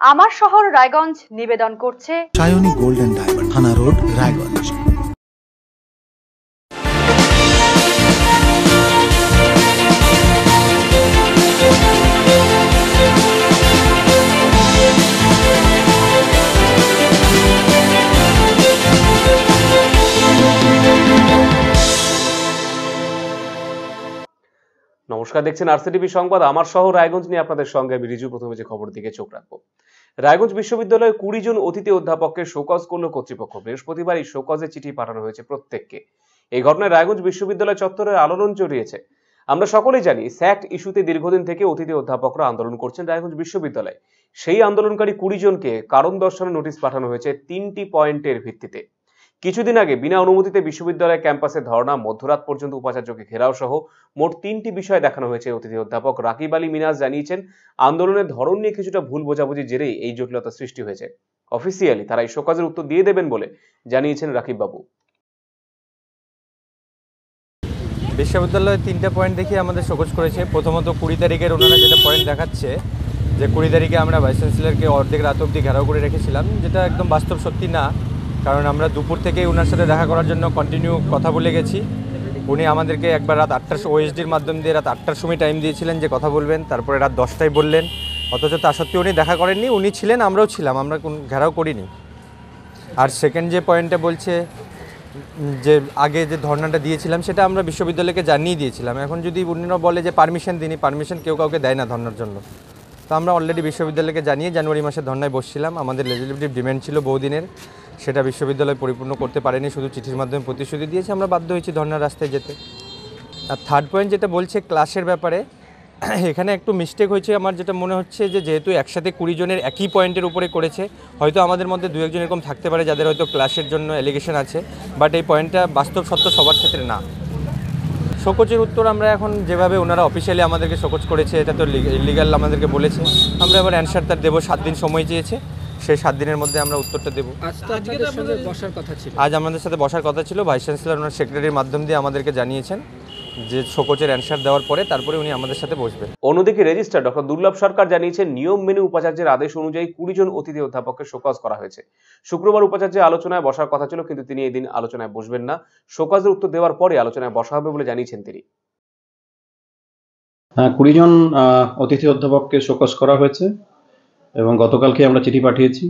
আমার শহর রায়গঞ্জ নিবেদন করছে সায়নী গোল্ড এন্ড ডায়মন্ড, থানা রোড, রায়গঞ্জ। নমস্কার, দেখছেন আরসিটিভি সংবাদ। আমার শহর রায়গঞ্জ নিয়ে আপনাদের সঙ্গে আমি রিজু। প্রথমে যে খবর দিকে চোখ রাখবো, রায়গঞ্জ বিশ্ববিদ্যালয়ের 20 জন অতিথি অধ্যাপককে শোকজ করল কর্তৃপক্ষ। বৃহস্পতিবার এই শোকজের চিঠি পাঠানো হয়েছে প্রত্যেককে। এই ঘটনায় রায়গঞ্জ বিশ্ববিদ্যালয় চত্বরের আলোড়ন জড়িয়েছে। আমরা সকলেই জানি, স্যাক্ট ইস্যুতে দীর্ঘদিন থেকে অতিথি অধ্যাপকরা আন্দোলন করছেন রায়গঞ্জ বিশ্ববিদ্যালয়ে। সেই আন্দোলনকারী 20 জনকে কারণ দর্শানোর নোটিশ পাঠানো হয়েছে 3টি পয়েন্টের ভিত্তিতে। কিছুদিন আগে বিনা অনুমতিতে বিশ্ববিদ্যালয় ক্যাম্পাসে ধর্ণা, মধ্যরাত পর্যন্ত উপাচার্যকে ঘেরাও সহ মোট 3টি বিষয় দেখানো হয়েছে। অতিথি অধ্যাপক রাকিব আলী মিনাজ জানিয়েছেন, আন্দোলনের ধরন নিয়ে কিছুটা ভুল বোঝাবুঝির জেরেই এই জটিলতা সৃষ্টি হয়েছে। অফিসিয়ালি তারা এই শোকজের উত্তর দিয়ে দেবেন বলে জানিয়েছেন রাকিব বাবু। বিশ্ববিদ্যালয়ে 3টা পয়েন্ট দেখে আমাদের শোকজ করেছে। প্রথমত 20 তারিখের ওনারা যেটা পয়েন্ট দেখাচ্ছে যে 20 তারিখে আমরা ভাইস চ্যান্সেলরকে অর্ধেক রাত অবধি ঘেরাও করে রেখেছিলাম, যেটা একদম বাস্তব সত্যি না। কারণ আমরা দুপুর থেকেই ওনার সাথে দেখা করার জন্য কন্টিনিউ কথা বলে গেছি। উনি আমাদেরকে একবার রাত 8টার ওএসডির মাধ্যম দিয়ে রাত 8টার সময় টাইম দিয়েছিলেন যে কথা বলবেন, তারপরে রাত 10টায় বললেন। অথচ তা সত্ত্বেও উনি দেখা করেননি। উনি ছিলেন, আমরাও ছিলাম, আমরা কোন ঘেরাও করিনি। আর সেকেন্ড যে পয়েন্টটা বলছে যে আগে যে ধর্নাটা দিয়েছিলাম সেটা আমরা বিশ্ববিদ্যালয়কে জানিয়ে দিয়েছিলাম। এখন যদি উনিরা বলে যে পারমিশন দিনই, পারমিশন কেউ কাউকে দেয় না ধর্নার জন্য। তো আমরা অলরেডি বিশ্ববিদ্যালয়কে জানিয়ে জানুয়ারি মাসে ধর্নায় বসছিলাম। আমাদের লেজিসলেটিভ ডিমান্ড ছিল বহুদিনের, সেটা বিশ্ববিদ্যালয় পরিপূর্ণ করতে পারেনি, শুধু চিঠির মাধ্যমে প্রতিশ্রুতি দিয়েছে। আমরা বাধ্য হয়েছি ধর্নার রাস্তায় যেতে। আর থার্ড পয়েন্ট যেটা বলছে ক্লাসের ব্যাপারে, এখানে একটু মিস্টেক হয়েছে। আমার যেটা মনে হচ্ছে যে যেহেতু একসাথে 20 জনের একই পয়েন্টের উপরে করেছে, হয়তো আমাদের মধ্যে 2-1 এরকম থাকতে পারে যাদের হয়তো ক্লাসের জন্য অ্যালিগেশন আছে, বাট এই পয়েন্টটা বাস্তব সত্য সবার ক্ষেত্রে না। শোকজের উত্তর আমরা এখন যেভাবে ওনারা অফিসিয়ালি আমাদেরকে শোকজ করেছে, এটা তো ইলিগাল আমাদেরকে বলেছে। আমরা এবার অ্যানসার তার দেবো। 7 দিন সময় চেয়েছে, সেই 7 দিনের মধ্যে আমরা উত্তরটা দেবো। আজ আমাদের সাথে বসার কথা ছিল। ভাইস চ্যান্সেলর ওনার সেক্রেটারির মাধ্যম দিয়ে আমাদেরকে জানিয়েছেন যে শোকজের অ্যানসার দেওয়ার পরে তারপরে উনি আমাদের সাথে বসবেন। অন্যদিকে রেজিস্ট্রার ডক্টর দুর্লভ সরকার জানিয়েছেন, নিয়ম মেনে উপাচার্যের আদেশ অনুযায়ী 20 জন অতিথি অধ্যাপককে শোকজ করা হয়েছে। শুক্রবার উপাচার্যের আলোচনায় বসার কথা ছিল, কিন্তু তিনি এই দিন আলোচনায় বসবেন না। শোকজের উত্তর দেওয়ার পরে আলোচনায় বসা হবে বলে জানিয়েছেন তিনি। 20 জন অতিথি অধ্যাপককে শোকজ করা হয়েছে এবং গতকালকে আমরা চিঠি পাঠিয়েছি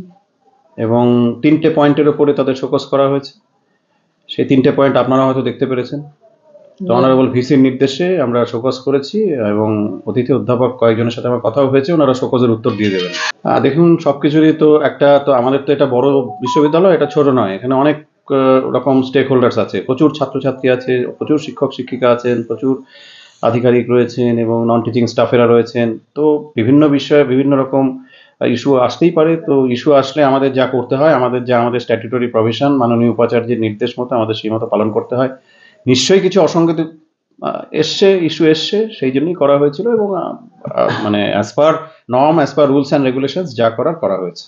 এবং 3টে পয়েন্টের উপরে তাদের শোকজ করা হয়েছে। সেই 3টে পয়েন্ট আপনারা হয়তো দেখতে পেরেছেন। তো অনারেবল ভিসির নির্দেশে আমরা শোকজ করেছি এবং অতিথি অধ্যাপক কয়েকজনের সাথে আমার কথাও হয়েছে, ওনারা শোকজের উত্তর দিয়ে দেবেন। দেখুন, সবকিছুরই তো তো আমাদের তো এটা বড় বিশ্ববিদ্যালয়, এটা ছোট নয়। এখানে অনেক রকম স্টেক হোল্ডার্স আছে, প্রচুর ছাত্রছাত্রী আছে, প্রচুর শিক্ষক শিক্ষিকা আছেন, প্রচুর আধিকারিক রয়েছেন এবং নন টিচিং স্টাফেরা রয়েছেন। তো বিভিন্ন বিষয়ে বিভিন্ন রকম ইস্যু আসতেই পারে। তো ইস্যু আসলে আমাদের যা করতে হয়, আমাদের স্ট্যাটুটরি প্রভিশন, মাননীয় উপাচার্যের নির্দেশ মতো আমাদের সেই মতো পালন করতে হয়। নিশ্চয়ই কিছু অসঙ্গতি ইস্যু এসছে, সেই জন্যই করা হয়েছিল এবং মানে as per norm, as per rules and regulations যা করা হয়েছে।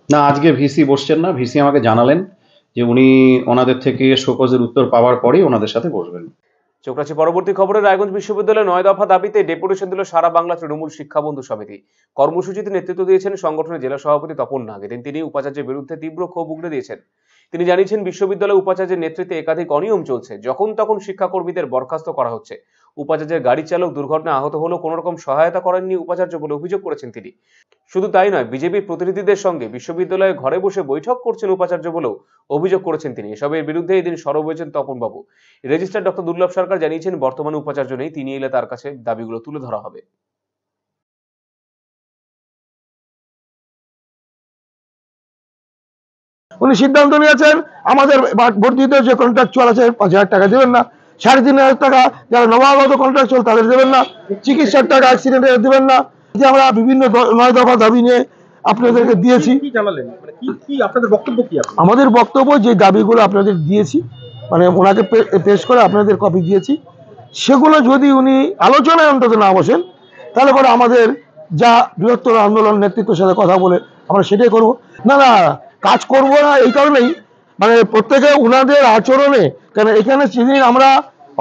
না, আজকে ভিসি বসছেন না। ভিসি আমাকে জানালেন যে উনি ওনাদের থেকে শোকজের উত্তর পাওয়ার পরেই ওনাদের সাথে বসবেন। চোখ রাখছি পরবর্তী খবরে। রায়গঞ্জ বিশ্ববিদ্যালয়ে 9 দফা দাবিতে ডেপুটেশন দিল সারা বাংলা তৃণমূল শিক্ষা বন্ধু সমিতি। কর্মসূচিতে নেতৃত্ব দিয়েছেন সংগঠনের জেলা সভাপতি তপন নাগ। এদিন তিনি উপাচার্যের বিরুদ্ধে তীব্র ক্ষোভ উগড়ে দিয়েছেন। তিনি জানিয়েছেন, বিশ্ববিদ্যালয় উপাচার্যের নেতৃত্বে একাধিক অনিয়ম চলছে। যখন তখন শিক্ষাকর্মীদের বরখাস্ত করা হচ্ছে। উপাচার্যের গাড়ি চালক দুর্ঘটনায় আহত হলেও কোনো রকম সহায়তা করেননি উপাচার্য বলে অভিযোগ করেছেন তিনি। শুধু তাই নয়, বিজেপির প্রতিনিধিদের সঙ্গে বিশ্ববিদ্যালয়ে ঘরে বসে বৈঠক করছেন উপাচার্য বলেও অভিযোগ করেছেন তিনি। এসবের বিরুদ্ধে এদিন সরব হয়েছেন তপন বাবু। রেজিস্ট্রার ডক্টর দুর্লভ সরকার জানিয়েছেন, বর্তমানে উপাচার্য নেই, তিনি এলে তার কাছে দাবিগুলো তুলে ধরা হবে। উনি সিদ্ধান্ত নিয়েছেন আমাদের ভর্তিতে যে কন্ট্রাকচুয়াল আছে 5,000 টাকা দেবেন না, 3,500 টাকা যারা নবাগত কন্ট্রাকচুয়াল তাদের দেবেন না, চিকিৎসার টাকা অ্যাক্সিডেন্টে দেবেন না। যে আমরা বিভিন্ন 9 দফা দাবি নিয়ে আপনাদেরকে দিয়েছি। আমাদের বক্তব্য যে দাবিগুলো আপনাদের দিয়েছি, মানে ওনাকে পেশ করে আপনাদের কপি দিয়েছি, সেগুলো যদি উনি আলোচনায় অন্তত না বসেন, তাহলে পরে আমাদের যা বৃহত্তর আন্দোলন নেতৃত্বের সাথে কথা বলে আমরা সেটাই করব। না, কাজ করবো না এই কারণেই, মানে প্রত্যেকে উনাদের আচরণে, কেন এখানে সেদিন আমরা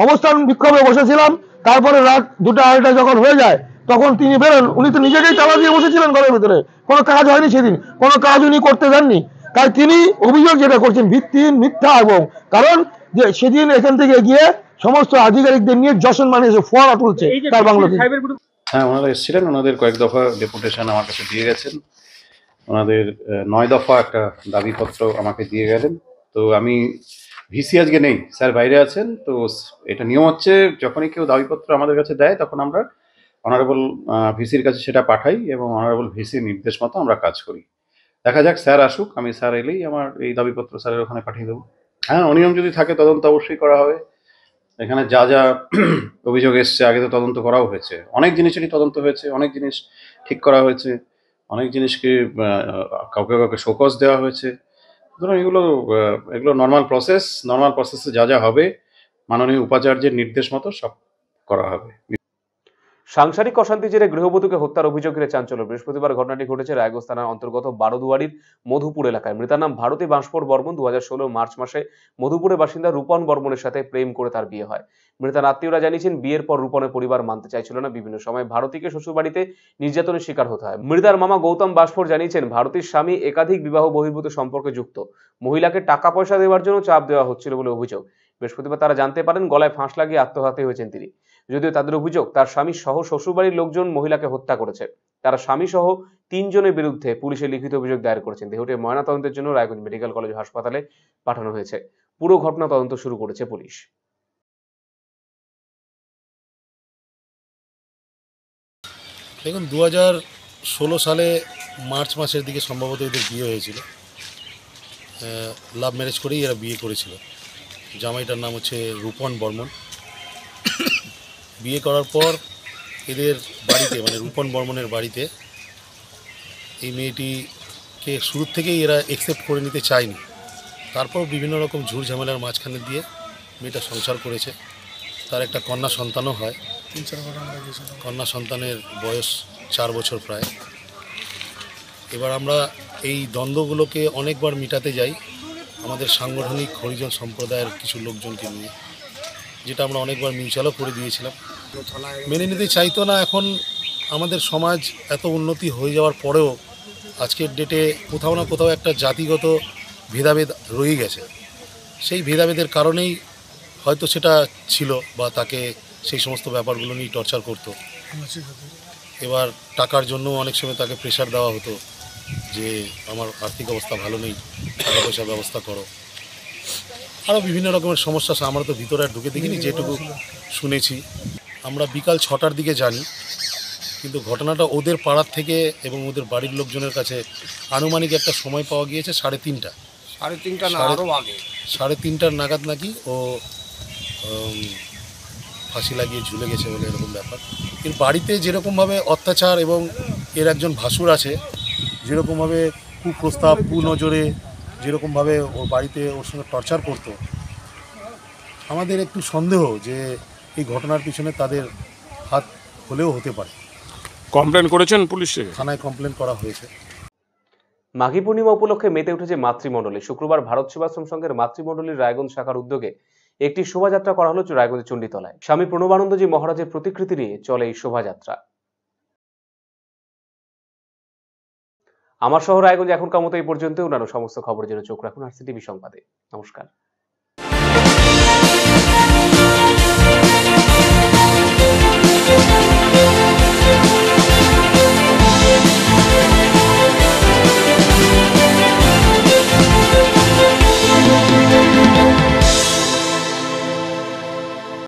অবস্থান বিক্ষোভে বসেছিলাম, তারপরে রাত 2টা 2:30 যখন হয়ে যায় তখন তিনি বেরোন, উনি তো নিজেকেই তালা দিয়ে বসেছিলেন ঘরের ভিতরে, কোনো কাজ হয়নি সেদিন, কোনো কাজ উনি করতে দেননি। তাই তিনি অভিযোগ যেটা করছেন ভিত্তিহীন, মিথ্যা, এবং কারণ যে সেদিন এখান থেকে গিয়ে সমস্ত আধিকারিকদের নিয়ে যশন এসে ফোয়ারা তুলছে তার বাংলাদেশ। হ্যাঁ, ওনারা এসেছিলেন, ওনাদের কয়েক দফা ডেপুটেশন আমার কাছে দিয়ে গেছেন। ওনাদের 9 দফা একটা দাবিপত্র আমাকে দিয়ে গেলেন। তো আমি ভিসি আজকে নেই, স্যার বাইরে আছেন। তো এটা নিয়ম হচ্ছে, যখনই কেউ দাবিপত্র আমাদের কাছে দেয় তখন আমরা অনারেবল ভিসির কাছে সেটা পাঠাই এবং অনারেবল ভিসির নির্দেশ মতো আমরা কাজ করি। দেখা যাক, স্যার আসুক, আমি স্যার এলেই আমার এই দাবিপত্র স্যারের ওখানে পাঠিয়ে দেবো। হ্যাঁ, অনিয়ম যদি থাকে তদন্ত অবশ্যই করা হবে। এখানে যা যা অভিযোগ এসছে আগে তো তদন্ত করাও হয়েছে, অনেক জিনিসেরই তদন্ত হয়েছে, অনেক জিনিস ঠিক করা হয়েছে, অনেক জিনিসকে কাউকে কাউকে শোকজ দেওয়া হয়েছে। সুতরাং এগুলো নর্মাল প্রসেসে যা যা হবে মাননীয় উপাচার্যের নির্দেশ মতো সব করা হবে। সাংসারিক অশান্তির জেরে গৃহবধূকে হত্যার অভিযোগ ঘিরে চাঞ্চল্য। বৃহস্পতিবার ঘটনাটি ঘটেছে রায়গঞ্জ থানার অন্তর্গত বারোদুয়ারির মধুপুর এলাকায়। মৃতার নাম ভারতী বাঁশপোর বর্মন। 2016 মার্চ মাসে মধুপুরের বাসিন্দা রূপন বর্মনের সাথে প্রেম করে তার বিয়ে হয়। মৃতার আত্মীয়রা জানিয়েছেন, বিয়ের পর রূপনের পরিবার মানতে চাইছিল না। বিভিন্ন সময় ভারতীকে শ্বশুরবাড়িতে নির্যাতনের শিকার হতে হয়। মৃতার মামা গৌতম বাঁশপোর জানিয়েছেন, ভারতীর স্বামী একাধিক বিবাহ বহির্ভূত সম্পর্কে যুক্ত, মহিলাকে টাকা পয়সা দেওয়ার জন্য চাপ দেওয়া হচ্ছিল বলে অভিযোগ। বৃহস্পতিবার তারা জানতে পারেন গলায় ফাঁস লাগিয়ে আত্মঘাতী হয়েছেন তিনি। যদিও তাদের অভিযোগ, তার স্বামী সহ শ্বশুরবাড়ির লোকজন মহিলাকে হত্যা করেছে। তারা স্বামী সহ 3 জনের বিরুদ্ধে পুলিশে লিখিত অভিযোগ দায়ের করেছেন। দেহটি ময়নাতদন্তের জন্য রায়গঞ্জ মেডিকেল কলেজ হাসপাতালে পাঠানো হয়েছে। পুরো ঘটনা তদন্ত শুরু করেছে পুলিশ। দেখুন, 2016 সালে মার্চ মাসের দিকে সম্ভবত এদের বিয়ে হয়েছিল। লাভ ম্যারেজ করেই এরা বিয়ে করেছিল। জামাইটার নাম হচ্ছে রূপন বর্মন। বিয়ে করার পর এদের বাড়িতে, মানে রূপন বর্মনের বাড়িতে, এই মেয়েটিকে শুরু থেকেই এরা অ্যাকসেপ্ট করে নিতে চায়নি। তারপর বিভিন্ন রকম ঝুট ঝামেলার মাঝখানে দিয়ে মেয়েটা সংসার করেছে। তার একটা কন্যা সন্তানও হয়। কন্যা সন্তানের বয়স 4 বছর প্রায়। এবার আমরা এই দ্বন্দ্বগুলোকে অনেকবার মিটাতে যাই আমাদের সাংগঠনিক হরিজন সম্প্রদায়ের কিছু লোকজনকে নিয়ে, যেটা আমরা অনেকবার মিউচুয়ালও করে দিয়েছিলাম। মেনে নিতে চাইতো না। এখন আমাদের সমাজ এত উন্নতি হয়ে যাওয়ার পরেও আজকের ডেটে কোথাও না কোথাও একটা জাতিগত ভেদাভেদ রয়ে গেছে। সেই ভেদাভেদের কারণেই হয়তো সেটা ছিল, বা তাকে সেই সমস্ত ব্যাপারগুলো নিয়ে টর্চার করতো। এবার টাকার জন্য অনেক সময় তাকে প্রেশার দেওয়া হতো যে আমার আর্থিক অবস্থা ভালো নেই, টাকা পয়সার ব্যবস্থা করো। আরও বিভিন্ন রকমের সমস্যা। আমরা তো ভিতরে আর ঢুকে দেখিনি, যেটুকু শুনেছি। আমরা বিকাল 6টার দিকে জানি, কিন্তু ঘটনাটা ওদের পাড়ার থেকে এবং ওদের বাড়ির লোকজনের কাছে আনুমানিক একটা সময় পাওয়া গিয়েছে 3:30। 3:30 নাগাদ নাকি ও ফাঁসি লাগিয়ে ঝুলে গেছে বলে এরকম ব্যাপার। কিন্তু বাড়িতে যেরকমভাবে অত্যাচার, এবং এর একজন ভাসুর আছে, যেরকমভাবে কুপ্রস্তাব, কুনজরে যেরকমভাবে ওর বাড়িতে ওর সঙ্গে টর্চার করতো, আমাদের একটু সন্দেহ যে এই ঘটনার পিছনে তাদের হাত হলেও হতে পারে। কমপ্লেন করেছেন পুলিশে? থানায় কমপ্লেন করা হয়েছে। মাঘী পূর্ণিমা উপলক্ষে মেতে উঠেছে মাতৃমণ্ডলী। শুক্রবার ভারত সেবাশ্রম সংঘের মাতৃমণ্ডলীর রায়গঞ্জ শাখার উদ্যোগে একটি শোভাযাত্রা করা হলো রায়গঞ্জের চণ্ডীতলায়। স্বামী প্রণবানন্দজি মহারাজের প্রতিকৃতি নিয়ে চলে এই শোভাযাত্রা। আমার শহর রায়গঞ্জ এখনকার মতো এই পর্যন্ত। অন্যান্য সমস্ত খবরের জন্য চোখ রাখুন RCTV সংবাদে। নমস্কার।